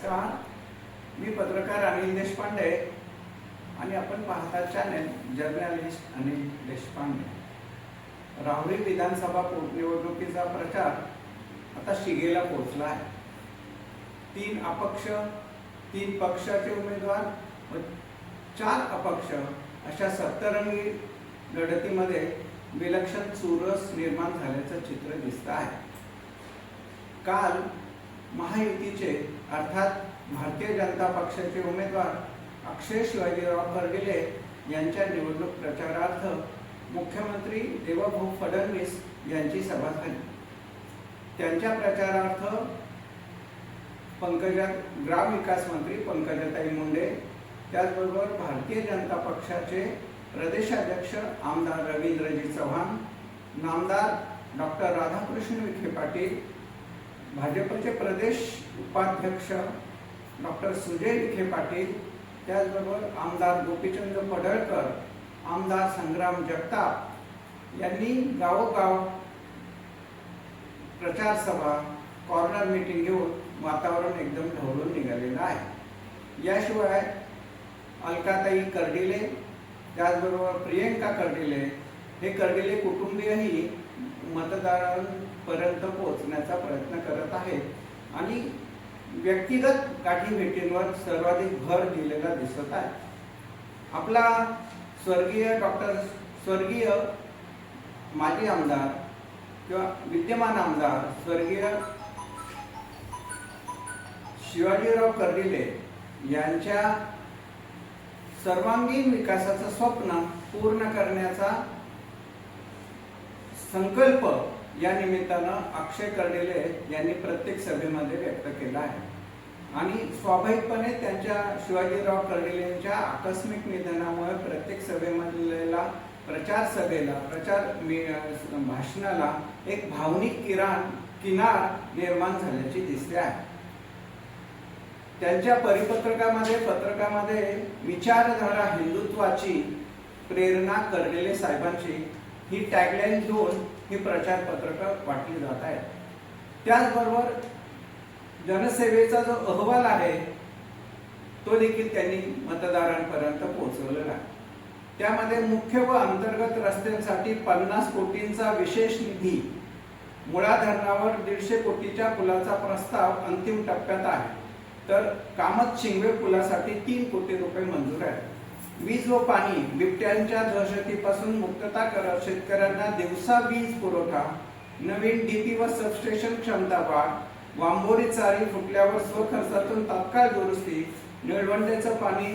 नमस्कार, मी पत्रकार अनिल देशपांडे आणि आपण पाहता चॅनल जर्नलिस्ट अनिल देशपांडे। राहुरी विधानसभा पोटनिवडणुकीचा प्रचार आता शिगेला पोहोचला आहे। 3 अपक्ष, 3 पक्षाचे उमेदवार व 4 अपक्ष अशा सप्तरंगी लढतीमध्ये विलक्षण चुरस निर्माण झाल्याचं चित्र दिसत आहे। काल महायुतीचे अर्थात भारतीय जनता पक्षाचे उमेदवार अक्षय शिवाजीराव खर्डिले यांच्या निवडणूक प्रचारार्थ मुख्यमंत्री देवेंद्र फडणवीस यांची सभा झाली। त्यांच्या प्रचारार्थ ग्रामविकास मंत्री पंकजाताई मुंडे, त्याचबरोबर भारतीय जनता पक्षाचे प्रदेशाध्यक्ष आमदार रवींद्रजी चव्हाण, नामदार डॉक्टर राधाकृष्ण विखे पाटील, भाजपचे प्रदेश उपाध्यक्ष डॉक्टर सुजय विखे पाटील, त्याचबरोबर आमदार गोपीचंद पडळकर, आमदार संग्राम जगताप यांनी गावोगाव प्रचार सभा, कॉर्नर मीटिंग घेऊन वातावरण एकदम ढवळून निघालेलं आहे। याशिवाय अलकाताई कर्डिले, त्याचबरोबर प्रियंका कर्डिले हे कर्डिले कुटुंबीयही मतदारांपर्यंत पोहोचण्याचा प्रयत्न करत आहेत आणि व्यक्तिगत गाठीभेटींवर सर्वाधिक भर दिलेला दिसत आहे। आपला स्वर्गीय माजी आमदार किंवा विद्यमान आमदार स्वर्गीय शिवाजीराव कर्डिले यांच्या सर्वांगीण विकासाचं स्वप्न पूर्ण करण्याचा संकल्प या निमित्तानं अक्षय कर्डिले यांनी प्रत्येक सभेमध्ये व्यक्त केला आहे आणि स्वाभाविकपणे त्यांच्या शिवाजीराव कर्डिले यांच्या आकस्मिक निधनामुळे प्रत्येक सभेमधल्या प्रचार भाषणाला एक भावनिक किनार निर्माण झाल्याची दिसते आहे। त्यांच्या पत्रकामध्ये विचारधारा हिंदुत्वाची प्रेरणा कर्डिले साहेबांची ही टॅगलाईन घेऊन ही प्रचार पत्रक वाटली जात आहे। त्याचबरोबर जनसेवेचा जो अहवाल आहे तो देखील त्यांनी मतदारांपर्यंत पोहोचवलेला आहे। त्यामध्ये मुख्य व अंतर्गत रस्त्यांसाठी 50 कोटींचा विशेष निधी, मुळा धरणावर 150 कोटीच्या पुलाचा प्रस्ताव अंतिम टप्प्यात आहे, तर कामत शिंगवे पुलासाठी 3 कोटी रुपये मंजूर आहेत। वीज व पाणी, बिबट्यांच्या दहशतीपासून मुक्तता करत शेतकऱ्यांना दिवसा वीज पुरवठा, नवीन डीपी व सबस्टेशन क्षमता वाढ, वांबोरी चारी फुटल्यावर स्वखर्चातून तात्काळ दुरुस्ती, निळवंडेचं पाणी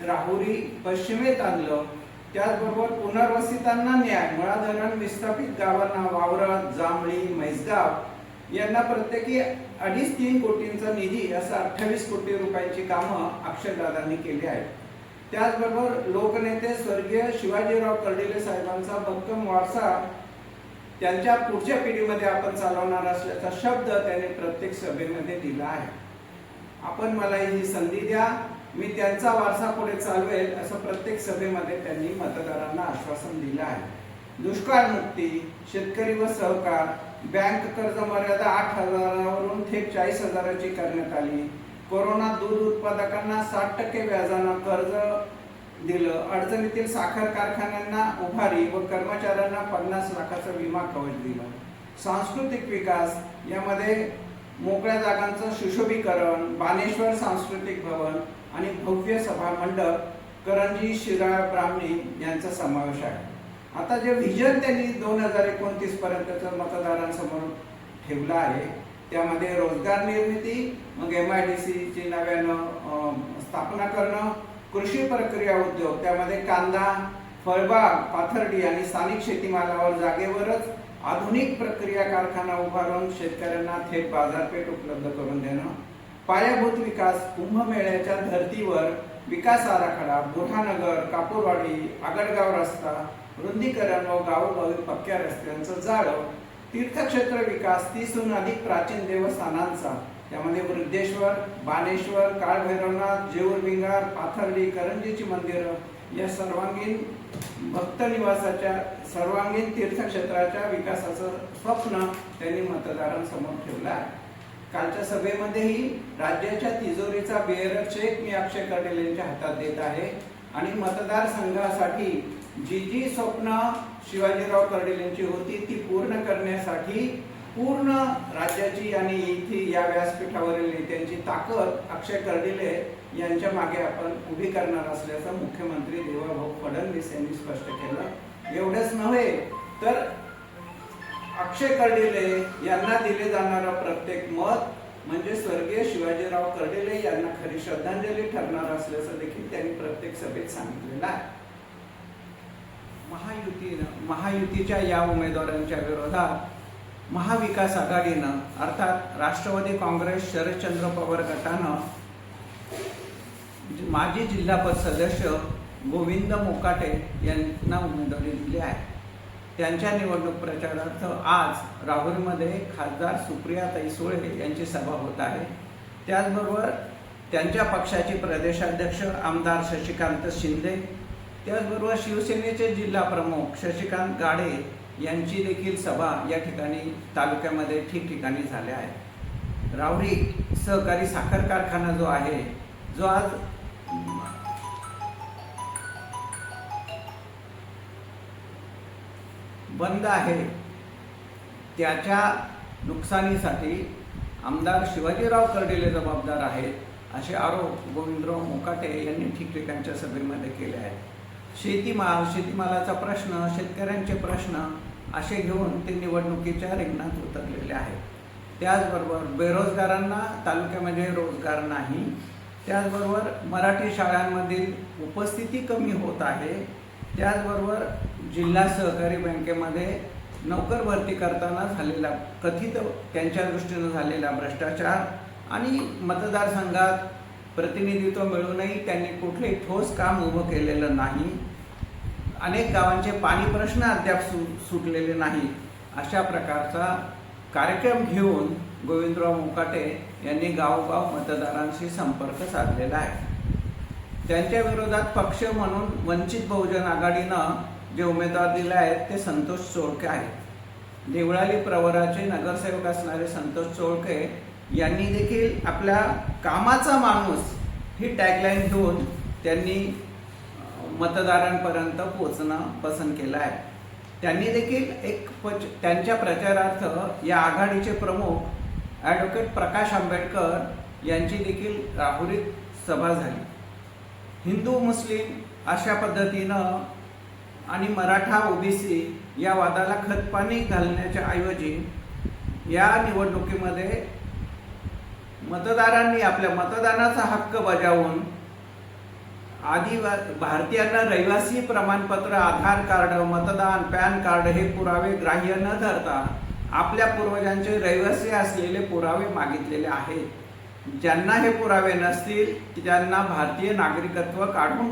राहुरी पश्चिमेत आणलं, त्याचबरोबर पुनर्वसितांना न्याय, मुळा धरण विस्थापित गावांना वावरत, जांभळी, म्हैसगाव यांना प्रत्येकी 2.5-3 कोटींचा निधी असं 28 कोटी रुपयांची कामं अक्षयदादांनी केली आहेत। त्याचबरोबर लोकनेते स्वर्गीय शिवाजीराव कर्डिले साहेबांचा भक्कम वारसा त्यांच्या पुढच्या पिढीमध्ये आपण चालवणार असल्याचा शब्द त्यांनी प्रत्येक सभेमध्ये दिला आहे। आपण मला ही संधी द्या, मी त्यांचा वारसा पुढे चालवेल असं प्रत्येक सभेमध्ये त्यांनी मतदारांना आश्वासन दिलं आहे। दुष्काळ मुक्ती, शेतकरी व सहकार, बँक कर्ज मर्यादा 8,000 वरून थेट 40,000ची करण्यात आली, कोरोना दूध उत्पादकांना 60% व्याजानं कर्ज दिलं, अडचणीतील साखर कारखान्यांना उभारी व कर्मचाऱ्यांना 50 लाखाचा विमा कवच दिलं, सांस्कृतिक विकास यामध्ये मोकळ्या जागांचं सुशोभीकरण, बाणेश्वर सांस्कृतिक भवन आणि भव्य सभा मंडप, करंजी शिराळ ब्राह्मणी यांचा समावेश आहे। आता जे व्हिजन त्यांनी 2029 पर्यंतचं मतदारांसमोर ठेवलं आहे त्यामध्ये रोजगार निर्मिती, मग MIDC ची नव्यानं स्थापना करणं, कृषी प्रक्रिया उद्योग त्यामध्ये कांदा, फळबाग, पाथर्डी आणि स्थानिक शेतीमालावर जागेवरच आधुनिक प्रक्रिया कारखाना उभारून शेतकऱ्यांना थेट बाजारपेठ उपलब्ध करून देणं, पायाभूत विकास, कुंभमेळ्याच्या धर्तीवर विकास आराखडा, बुरहानगर, कापूरवाडी, आगडगाव रस्ता रुंदीकरण व गावोगावी पक्क्या रस्त्यांचं जाळं, तीर्थक्षेत्र विकास, 30हून अधिक प्राचीन देवस्थानांचा त्यामध्ये वृद्धेश्वर, बाणेश्वर, काळभैरवनाथ, जेऊरबिंगार, पाथर्डी, करंजीची मंदिरं या सर्वांगीण भक्त निवासाच्या सर्वांगीण तीर्थक्षेत्राच्या विकासाचं स्वप्न त्यांनी मतदारांसमोर ठेवलं आहे। कालच्या सभेमध्येही राज्याच्या तिजोरीचा बेअरर चेक मी अक्षय कर्डिले यांच्या हातात देत आहे आणि मतदारसंघासाठी जी जी स्वप्न शिवाजीराव कर्डिले यांची होती ती पूर्ण करण्यासाठी पूर्ण राज्याची आणि इथे या व्यासपीठावरील नेत्यांची ताकद अक्षय कर्डिले यांच्या मागे आपण उभी करणार असल्याचं मुख्यमंत्री देवेंद्र फडणवीस यांनी स्पष्ट केलं। एवढंच नव्हे तर अक्षय कर्डिले यांना दिले जाणारं प्रत्येक मत म्हणजे स्वर्गीय शिवाजीराव कर्डिले यांना खरी श्रद्धांजली ठरणार असल्याचं देखील त्यांनी प्रत्येक सभेत सांगितलेलं आहे। महायुतीच्या या उमेदवारांच्या विरोधात महाविकास आघाडीनं अर्थात राष्ट्रवादी काँग्रेस शरदचंद्र पवार गटानं माजी जिल्हा परिषद सदस्य गोविंद मोकाटे यांना उमेदवारी दिली आहे। त्यांच्या निवडणूक प्रचारार्थ आज राहुरीमध्ये खासदार सुप्रियाताई सुळे यांची सभा होत आहे। त्याचबरोबर त्यांच्या पक्षाचे प्रदेशाध्यक्ष आमदार शशिकांत शिंदे, त्याचबरोबर शिवसेनेचे जिल्हा प्रमुख शशिकांत गाडे यांची देखील सभा या ठिकाणी तालुक्यामध्ये ठिकठिकाणी झाल्या आहे। राहुरी सहकारी साखर कारखाना जो आहे, जो आज बंद आहे, त्याच्या नुकसानीसाठी आमदार शिवाजीराव कर्डिले जबाबदार आहेत असे आरोप गोविंदराव मोकाटे यांनी ठिकठिकाणच्या सभेमध्ये केले आहेत। शेतीमालाचा प्रश्न, शेतकऱ्यांचे प्रश्न असे घेऊन ते निवडणुकीच्या रिंगणात उतरलेले आहेत। त्याचबरोबर बेरोजगारांना तालुक्यामध्ये रोजगार नाही, त्याचबरोबर मराठी शाळांमधील उपस्थिती कमी होत आहे, त्याचबरोबर जिल्हा सहकारी बँकेमध्ये नोकर भरती करताना झालेला कथित त्यांच्या दृष्टीने झालेला भ्रष्टाचार आणि मतदारसंघात प्रतिनिधित्व मिळूनही त्यांनी कुठलेही ठोस काम उभं केलेलं नाही। अनेक गावांचे पाणी प्रश्न अद्याप सुटलेले नाही। अशा प्रकारचा कार्यक्रम घेऊन गोविंदराव मोकाटे यांनी गावोगाव मतदारांशी संपर्क साधलेला आहे। त्यांच्या विरोधात पक्ष म्हणून वंचित बहुजन आघाडीनं जे उमेदवार दिले आहेत ते संतोष चोळके आहेत। देवळाली प्रवराचे नगरसेवक असणारे संतोष चोळके यांनी देखील आपल्या कामाचा माणूस ही टॅगलाईन घेऊन त्यांनी मतदारांपर्यंत पोहोचणं पसंत केलं आहे। त्यांनी देखील त्यांच्या प्रचारार्थ या आघाडीचे प्रमुख ॲडव्होकेट प्रकाश आंबेडकर यांची देखील राहुरीत सभा झाली। हिंदू मुस्लिम अशा पद्धतीनं आणि मराठा ओबीसी या वादाला खतपाणी घालण्याच्या ऐवजी या निवडणुकीमध्ये मतदारांनी आपल्या मतदानाचा हक्क बजावून भारतीयांना रहिवासी प्रमाणपत्र, आधार कार्ड, मतदान, पॅन कार्ड हे पुरावे ग्राह्य न धरता आपल्या पूर्वजांचे रहिवासी असलेले पुरावे मागितलेले आहेत। ज्यांना हे पुरावे नसतील त्यांना भारतीय नागरिकत्व काढून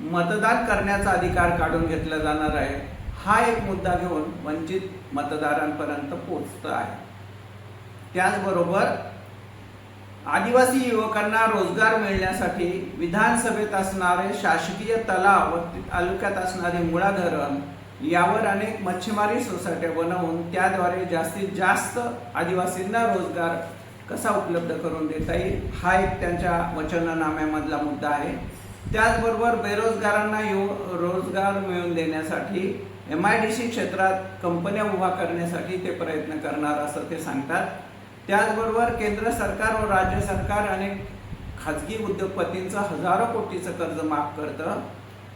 मतदान करण्याचा अधिकार काढून घेतला जाणार आहे। हा एक मुद्दा घेऊन वंचित मतदारांपर्यंत पोहोचत आहे। त्याचबरोबर आदिवासी युवकांना रोजगार मिळण्यासाठी विधानसभेत असणारे शासकीय तलाव व तालुक्यात असणारे मुळा धरण यावर अनेक मच्छीमारी सोसायट्या बनवून त्याद्वारे जास्तीत जास्त आदिवासींना रोजगार कसा उपलब्ध करून देता येईल हा एक त्यांच्या वचननाम्यामधला मुद्दा आहे। त्याचबरोबर बेरोजगारांना रोजगार मिळवून देण्यासाठी MIDC क्षेत्रात कंपन्या उभा करण्यासाठी ते प्रयत्न करणार असं ते सांगतात। त्याचबरोबर केंद्र सरकार व राज्य सरकार अनेक खाजगी उद्योगपतींचं हजारो कोटीचं कर्ज माफ करतं,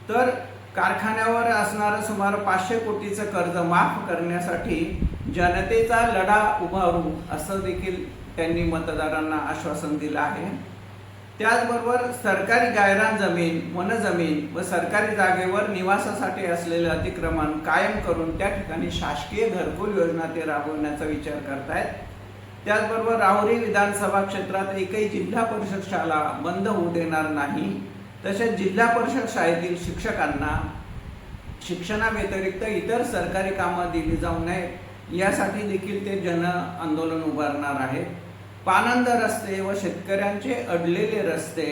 तर कारखान्यावर असणारं सुमारे 500 कोटीचं कर्ज माफ करण्यासाठी जनतेचा लढा उभारू असं देखील त्यांनी मतदारांना आश्वासन दिलं आहे। त्याचबरोबर सरकारी गायरान जमीन, वनजमीन व सरकारी जागेवर निवासासाठी असलेले अतिक्रमण कायम करून त्या ठिकाणी शासकीय घरकुल योजना ते राबवण्याचा विचार करतायत। त्याचबरोबर राहुरी विधानसभा क्षेत्रात एकही जिल्हा परिषद शाळा बंद होऊ देणार नाही, तसेच जिल्हा परिषद शाळेतील शिक्षकांना शिक्षणाव्यतिरिक्त इतर सरकारी कामं दिली जाऊ नयेत यासाठी देखील ते जन आंदोलन उभारणार आहेत। पानंद रस्ते व शेतकऱ्यांचे अडलेले रस्ते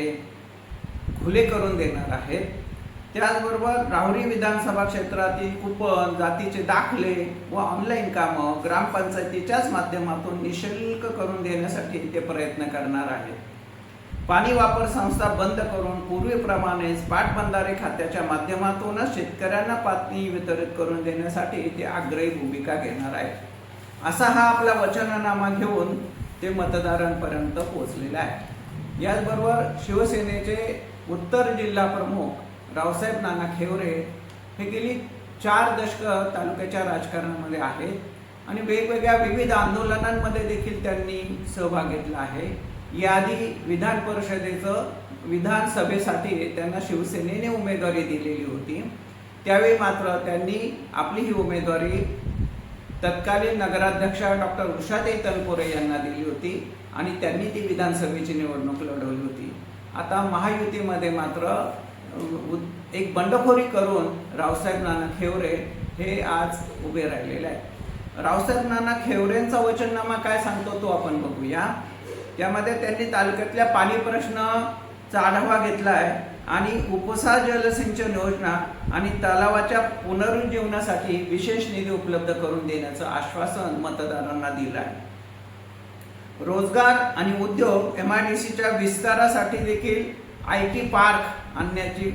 खुले करून देणार आहेत। त्याचबरोबर राहुरी विधानसभा क्षेत्रातील कुपन, जातीचे दाखले व ऑनलाईन कामं ग्रामपंचायतीच्याच माध्यमातून निःशुल्क करून देण्यासाठी ते प्रयत्न करणार आहेत. पाणी वापर संस्था बंद करून पूर्वीप्रमाणेच पाटबंधारे खात्याच्या माध्यमातूनच शेतकऱ्यांना पाणी वितरित करून देण्यासाठी ते आग्रही भूमिका घेणार आहेत. असा हा आपला वचननामा घेऊन ते मतदारांपर्यंत पोहोचलेला आहे. याचबरोबर शिवसेनेचे उत्तर जिल्हा प्रमुख रावसाहेब नाना खेवरे हे गेली 4 दशकं तालुक्याच्या राजकारणामध्ये आहेत आणि वेगवेगळ्या विविध आंदोलनांमध्ये देखील त्यांनी सहभाग घेतला आहे. याआधी विधान परिषदेचं विधानसभेसाठी त्यांना शिवसेनेने उमेदवारी दिलेली होती. त्यावेळी मात्र त्यांनी आपली ही उमेदवारी तत्कालीन नगराध्यक्षा डॉक्टर उषाताई तनपुरे यांना दिली होती आणि त्यांनी ती विधानसभेची निवडणूक लढवली होती. आता महायुतीमध्ये मात्र एक बंडखोरी करून रावसाहेब नाना खेवरे हे आज उभे राहिलेले आहेत. रावसाहेब नाना खेवरेंचा वचननामा काय सांगतो तो आपण बघूया. त्यामध्ये त्यांनी तालुक्यातल्या पाणी प्रश्नाचा आढावा घेतला आहे आणि उपसा जलसिंचन योजना आणि तलावाच्या पुनरुज्जीवनासाठी विशेष निधी उपलब्ध करून देण्याचं आश्वासन मतदारांना दिलं आहे. रोजगार आणि उद्योग MIDCच्या विस्तारासाठी देखील IT पार्क आणण्याची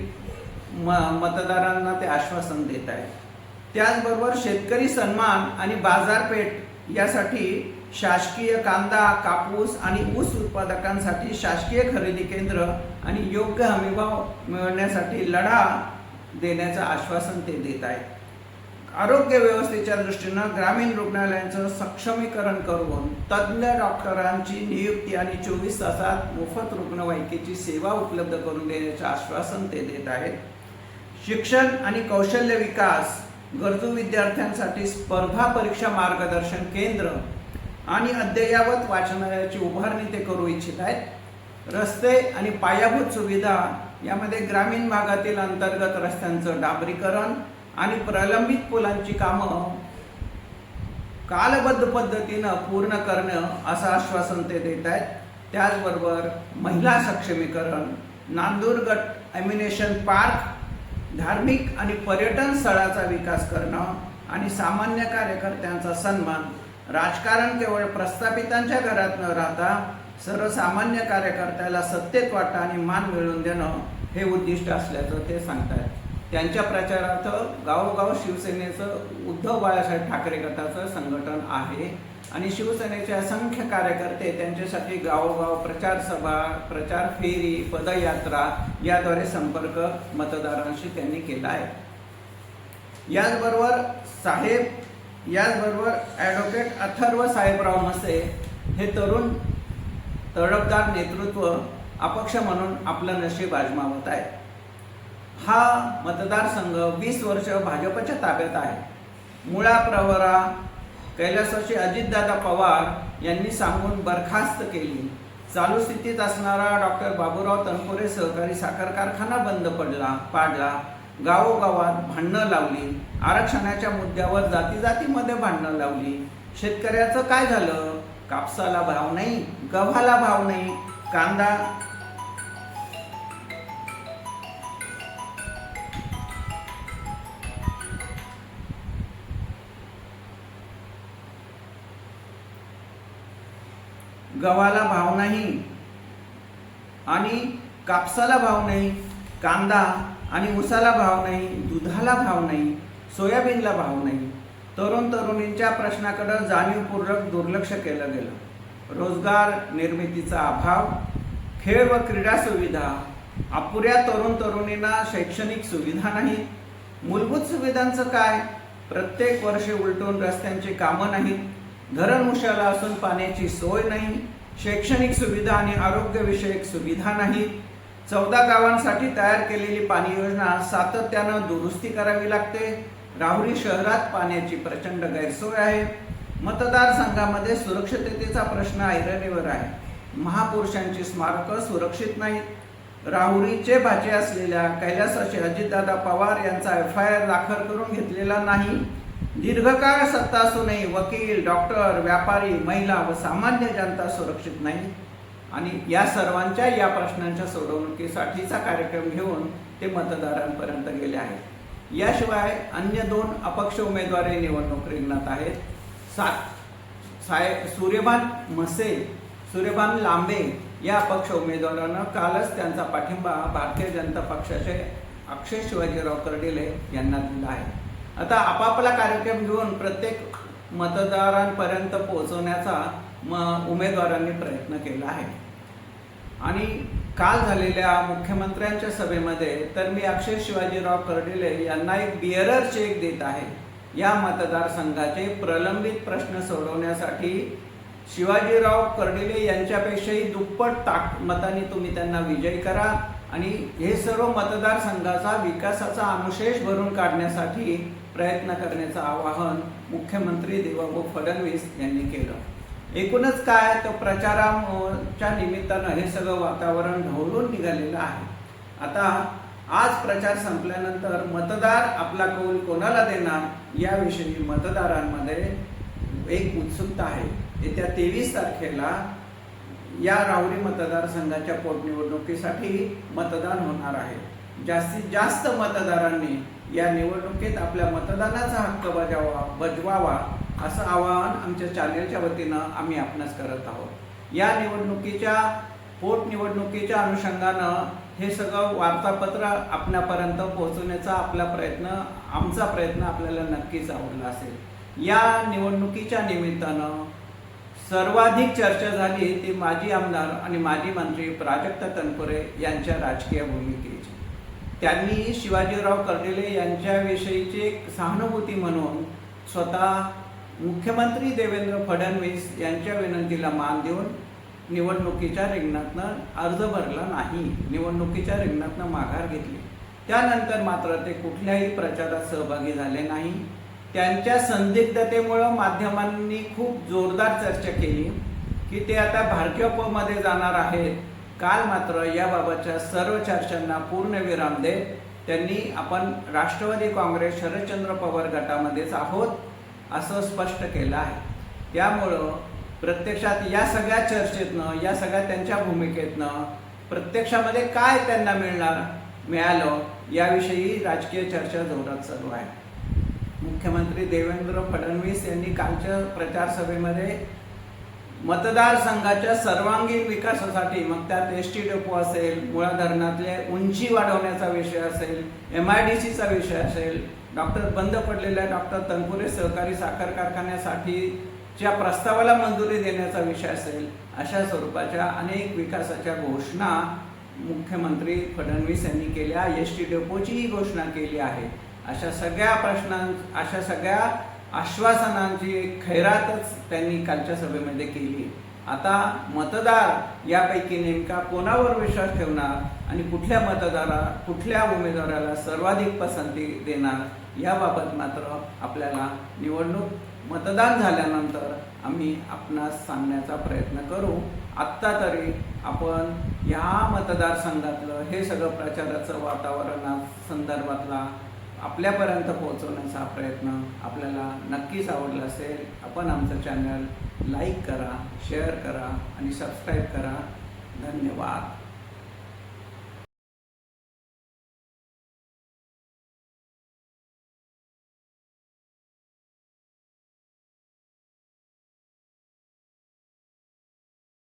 मतदारांना ते आश्वासन देत आहे. त्याचबरोबर शेतकरी सन्मान आणि बाजारपेठ यासाठी शासकीय कांदा, कापूस आणि ऊस उत्पादकांसाठी शासकीय खरेदी केंद्र आणि योग्य हमीभाव मिळवण्यासाठी लढा देण्याचं आश्वासन ते देत आहेत. आरोग्य व्यवस्थेच्या दृष्टीनं ग्रामीण रुग्णालयांचं सक्षमीकरण करून तज्ज्ञ डॉक्टरांची नियुक्ती आणि 24 तासात मोफत रुग्णवाहिकेची सेवा उपलब्ध करून देण्याचे आश्वासन ते देत आहेत. शिक्षण आणि कौशल्य विकास, गरजू विद्यार्थ्यांसाठी स्पर्धा परीक्षा मार्गदर्शन केंद्र आणि अद्ययावत वाचनालयाची उभारणी ते करू इच्छित आहेत. रस्ते आणि पायाभूत सुविधा यामध्ये ग्रामीण भागातील अंतर्गत रस्त्यांचं डांबरीकरण आणि प्रलंबित पुलांची कामं कालबद्ध पद्धतीनं पूर्ण करणं असं आश्वासन ते देत आहेत. त्याचबरोबर महिला सक्षमीकरण, नांदूरगड ॲम्युनेशन पार्क, धार्मिक आणि पर्यटन स्थळाचा विकास करणं आणि सामान्य कार्यकर्त्यांचा सन्मान, राजकारण केवळ प्रस्थापितांच्या घरात न राहता सर्वसामान्य कार्यकर्त्याला सत्तेत वाटा आणि मान मिळवून देणं हे उद्दिष्ट असल्याचं ते सांगतात. त्यांच्या प्रचारार्थ गावोगाव शिवसेनेचं उद्धव बाळासाहेब ठाकरे गटाचं संघटन आहे आणि शिवसेनेचे असंख्य कार्यकर्ते त्यांच्यासाठी गावोगाव प्रचार सभा, प्रचार फेरी, पदयात्रा याद्वारे संपर्क मतदारांशी त्यांनी केला आहे. याचबरोबर ॲडव्होकेट अथर्व साहेबराव मसे हे तरुण तडफदार नेतृत्व अपक्ष म्हणून आपलं नशीब आजमावत आहे. हा मतदारसंघ 20 वर्ष भाजपच्या ताब्यात आहे. मुळा प्रवरा कैलासवासी अजितदादा पवार यांनी सांगून बरखास्त केली. चालू स्थितीत असणारा डॉक्टर बाबूराव तनपुरे सहकारी साखर कारखाना बंद पाडला. गावोगावात भांडणं लावली. आरक्षणाच्या मुद्द्यावर जातीमध्ये भांडणं लावली. शेतकऱ्याचं काय झालं? कापसाला भाव नाही, गव्हाला भाव नाही, कांदा गव्हाला भाव नाही आणि कापसाला भाव नाही, कांदा आणि ऊसाला भाव नाही, दुधाला भाव नाही, सोयाबीनला भाव नाही. तरुण तरुणींच्या प्रश्नाकडे जाणीवपूर्वक दुर्लक्ष केलं गेलं. रोजगार निर्मितीचा अभाव, खेळ व क्रीडा सुविधा, अपुऱ्या तरुण तरुणींना शैक्षणिक सुविधा नाही. मूलभूत सुविधांचं काय? प्रत्येक वर्षी उलटून रस्त्यांची कामं नाहीत. धरण उशाला असून पाण्याची सोय नाही. शैक्षणिक सुविधा आणि आरोग्यविषयक सुविधा नाहीत. 14 गावांसाठी तयार केलेली पाणी योजना सातत्यानं दुरुस्ती करावी लागते. राहुरी शहरात पाण्याची प्रचंड गैरसोय आहे. मतदारसंघामध्ये सुरक्षिततेचा प्रश्न ऐरणीवर आहे. महापुरुषांची स्मारकं सुरक्षित नाहीत. राहुरीचे भाचे असलेल्या कैलासवासी अजितदादा पवार यांचा FIR दाखल करून घेतलेला नाही. दीर्घकाळ सत्ता असूनही वकील, डॉक्टर, व्यापारी, महिला व सामान्य जनता सुरक्षित नाही. आणि या सर्वांच्या या प्रश्नांच्या सोडवणुकीसाठीचा कार्यक्रम घेऊन ते मतदारांपर्यंत गेले आहेत। याशिवाय अन्य 2 अपक्ष उमेदवारही निवडणूक रिंगणात आहेत। सूर्यभान लांबे या अपक्ष उमेदवारानं कालच त्यांचा पाठिंबा भारतीय जनता पक्षाचे अक्षय शिवाजीराव कर्डिले यांना दिला आहे। आता आपापला कार्यक्रम घेऊन प्रत्येक मतदारांपर्यंत पोहोचवण्याचा उमेदवारांनी प्रयत्न केला आहे। आणि काल झालेल्या मुख्यमंत्र्यांच्या सभेमध्ये तर मी अक्षय शिवाजीराव कर्डिले यांना एक बिअरर चेक देत आहे। या मतदारसंघाचे प्रलंबित प्रश्न सोडवण्यासाठी शिवाजीराव कर्डिले यांच्यापेक्षाही दुप्पट मतांनी तुम्ही त्यांना विजयी करा आणि हे सर्व मतदारसंघाचा विकासाचा अनुशेष भरून काढण्यासाठी प्रयत्न करण्याचं आवाहन मुख्यमंत्री देवेंद्र फडणवीस यांनी केलं। एकूणच काय तर प्रचाराच्या निमित्तानं हे सगळं वातावरण ढवळून निघालेलं आहे। आता आज प्रचार संपल्यानंतर मतदार आपला कौल कोणाला देणार याविषयी मतदारांमध्ये एक उत्सुकता आहे। येत्या 23 तारखेला या राहुरी मतदारसंघाच्या पोटनिवडणुकीसाठी मतदान होणार आहे। जास्तीत जास्त मतदारांनी या निवडणुकीत आपल्या मतदानाचा हक्क बजवावा असं आवाहन आमच्या चॅनेलच्या वतीनं आम्ही आपणास करत आहोत। या पोटनिवडणुकीच्या अनुषंगानं हे सगळं वार्तापत्र आपल्यापर्यंत पोहोचवण्याचा आमचा प्रयत्न आपल्याला नक्कीच आवडला असेल। या निवडणुकीच्या निमित्तानं सर्वाधिक चर्चा झाली ती माजी आमदार आणि माजी मंत्री प्राजक्त तनपुरे यांच्या राजकीय भूमिकेची। त्यांनी शिवाजीराव कर्डिले यांच्याविषयीची एक सहानुभूती म्हणून स्वतः मुख्यमंत्री देवेंद्र फडणवीस यांच्या विनंतीला मान देऊन निवडणुकीच्या रिंगणातनं अर्ज भरला नाही, निवडणुकीच्या रिंगणातनं माघार घेतली। त्यानंतर मात्र ते कुठल्याही प्रचारात सहभागी झाले नाही। त्यांच्या संदिग्धतेमुळे माध्यमांनी खूप जोरदार चर्चा केली की ते आता भाजपमध्ये जाणार आहेत। काल मात्र याबाबतच्या सर्व चर्चांना पूर्णविराम देत त्यांनी आपण राष्ट्रवादी काँग्रेस शरदचंद्र पवार गटामध्येच आहोत असं स्पष्ट केलं आहे। त्यामुळं प्रत्यक्षात या सगळ्या चर्चेतनं या सगळ्या त्यांच्या भूमिकेतनं प्रत्यक्षामध्ये काय त्यांना मिळालं याविषयी राजकीय चर्चा जोरात चालू आहे। मुख्यमंत्री देवेंद्र फडणवीस यांनी कालच्या प्रचार सभेमध्ये मतदारसंघाच्या सर्वांगीण विकासासाठी मग त्यात एसटी डेपो असेल, मुळा धरणातले उंची वाढवण्याचा विषय असेल, MIDCचा विषय असेल, बंद पडलेल्या डॉक्टर तनपुरे सहकारी साखर कारखान्यासाठीच्या प्रस्तावाला मंजुरी देण्याचा विषय असेल, अशा स्वरूपाच्या अनेक विकासाच्या घोषणा मुख्यमंत्री फडणवीस यांनी केल्या। एसटी डेपोचीही घोषणा केली आहे। अशा सगळ्या आश्वासनांची खैरातच त्यांनी कालच्या सभेमध्ये केली। आता मतदार यापैकी नेमका कोणावर विश्वास ठेवणार आणि कुठल्या उमेदवाराला सर्वाधिक पसंती देणार याबाबत मात्र आपल्याला मतदान झाल्यानंतर आम्ही आपणास सांगण्याचा प्रयत्न करू। आत्ता तरी आपण या मतदारसंघातलं हे सगळं प्रचाराचं वातावरणा संदर्भातला आपल्यापर्यंत पोहोचवण्याचा प्रयत्न आपल्याला नक्कीच आवडला असेल। आपण आमचं चॅनल लाईक करा, शेअर करा आणि सबस्क्राईब करा। धन्यवाद।